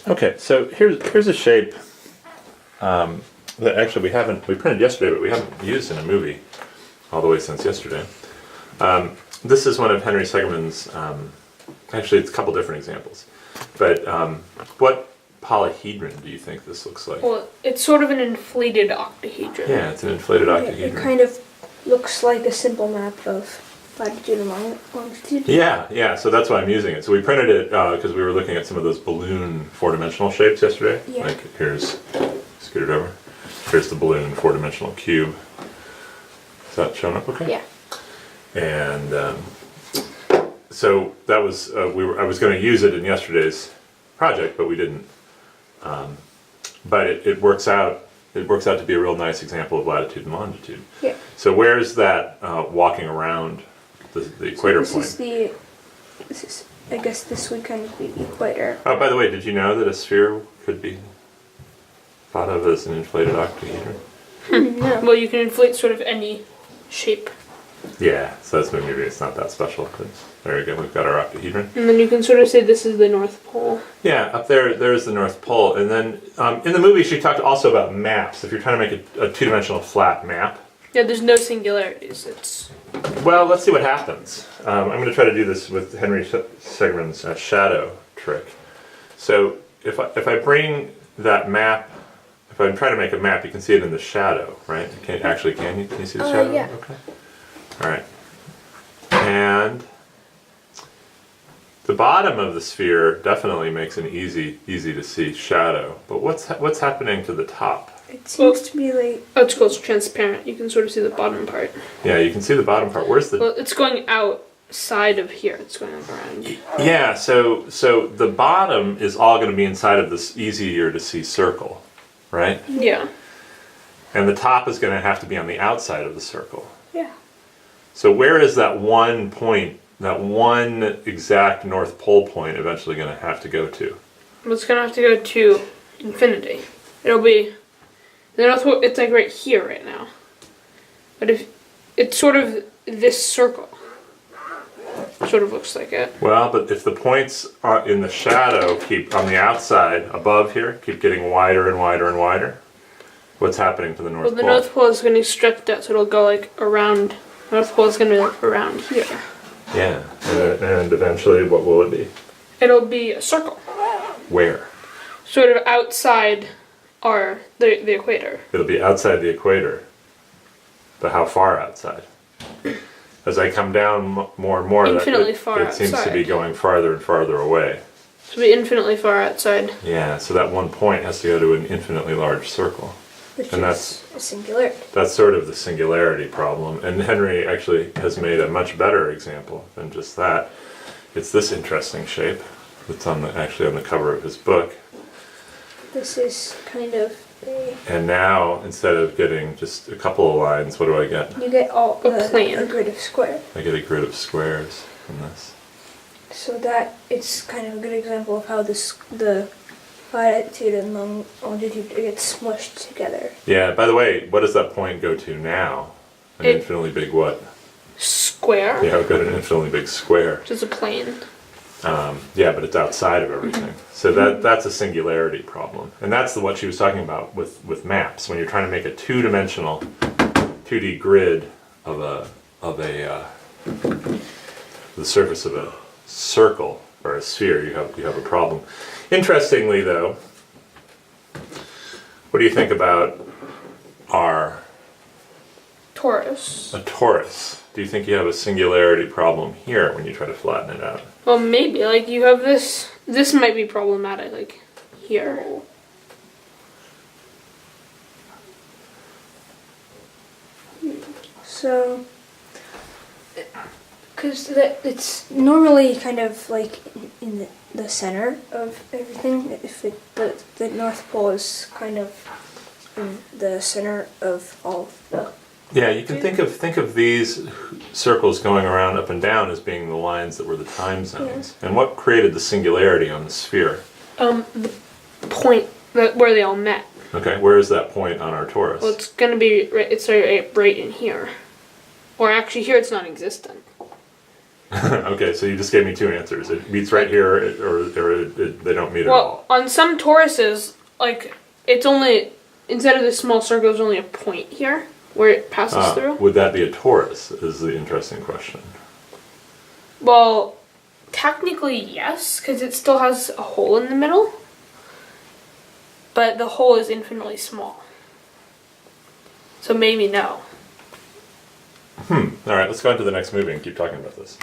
Okay, so here's a shape that actually we printed yesterday, but we haven't used in a movie all the way since yesterday. This is one of Henry Segerman's, actually it's a couple different examples, but what polyhedron do you think this looks like? Well, it's sort of an inflated octahedron. Yeah, it's an inflated octahedron. It kind of looks like a simple map of latitude and longitude. Yeah, so that's why I'm using it. So we printed it because we were looking at some of those balloon four-dimensional shapes yesterday. Yeah. Like here's, scoot it over. Here's the balloon four-dimensional cube. Is that showing up okay? Yeah. And so that was I was going to use it in yesterday's project, but we didn't. But it works out. It works out to be a real nice example of latitude and longitude. Yeah. So where's that walking around the equator point? This is, I guess this would kind of be the equator. Oh, by the way, did you know that a sphere could be thought of as an inflated octahedron? No. Well, you can inflate sort of any shape. Yeah, so that's maybe it's not that special. But there we go, we've got our octahedron. And then you can sort of say this is the North Pole. Yeah, up there's the North Pole. And then in the movie she talked also about maps. If you're trying to make a two-dimensional flat map. Yeah, there's no singularities. It's Well, let's see what happens. I'm going to try to do this with Henry Segerman's shadow trick. So if I bring that map, if I'm trying to make a map, you can see it in the shadow, right? Can you see the shadow? Yeah. Okay. All right. And the bottom of the sphere definitely makes an easy to see shadow. But what's happening to the top? It seems to be like... oh, it's called transparent. You can sort of see the bottom part. Yeah, you can see the bottom part. Where's the... Well, it's going outside of here. It's going around. Yeah, so the bottom is all going to be inside of this easier to see circle, right? Yeah. And the top is going to have to be on the outside of the circle. Yeah. So where is that one point, that one exact North Pole point eventually going to have to go to? Well, it's going to have to go to infinity. It'll be... the North Pole, it's like right here right now. But if it's sort of this circle. Sort of looks like it. Well, but if the points are in the shadow keep on the outside above here, keep getting wider and wider and wider, what's happening to the North Well, the Pole? North Pole is going to be stretched out, so it'll go like around. North Pole is going to be like around here. Yeah, and eventually what will it be? It'll be a circle. Where? Sort of outside the equator. It'll be outside the equator. But how far outside? As I come down more and more, Infinitely far it seems to be outside. going farther and farther away. It'll be infinitely far outside. Yeah, so that one point has to go to an infinitely large circle. Which And is a singularity. That's sort of the singularity problem. And Henry actually has made a much better example than just that. It's this interesting shape that's actually on the cover of his book. This is kind of a... And now, instead of getting just a couple of lines, what do I get? You get all A plane. a grid of square. I get a grid of squares from this. So that it's kind of a good example of how the latitude and longitude get smushed together. Yeah, by the way, what does that point go to now? An It- infinitely big what? Square. Yeah, we've got an infinitely big square. Which is a plane. Yeah, but it's outside of everything. So that's a singularity problem. And that's what she was talking about with maps. When you're trying to make a two-dimensional 2D grid of the surface of a circle or a sphere, you have a problem. Interestingly though, what do you think about a torus? Do you think you have a singularity problem here when you try to flatten it out? Well, maybe. Like, you have this. This might be problematic, like, here. So, because it's normally kind of like in the center of everything. If the North Pole is kind of in the center of all the... Yeah, you can think of these circles going around up and down as being the lines that were the time zones. And what created the singularity on the sphere? The point where they all met. Okay, where is that point on our torus? Well, it's gonna be right. It's right in here, or actually here it's non-existent. Okay, so you just gave me two answers. It meets right here, they don't meet at Well, all. on some toruses, like it's only instead of this small circle, there's only a point here where it passes through. Would that be a torus? Is the interesting question. Well, technically yes, because it still has a hole in the middle, but the hole is infinitely small. So maybe no. All right, let's go on to the next movie and keep talking about this.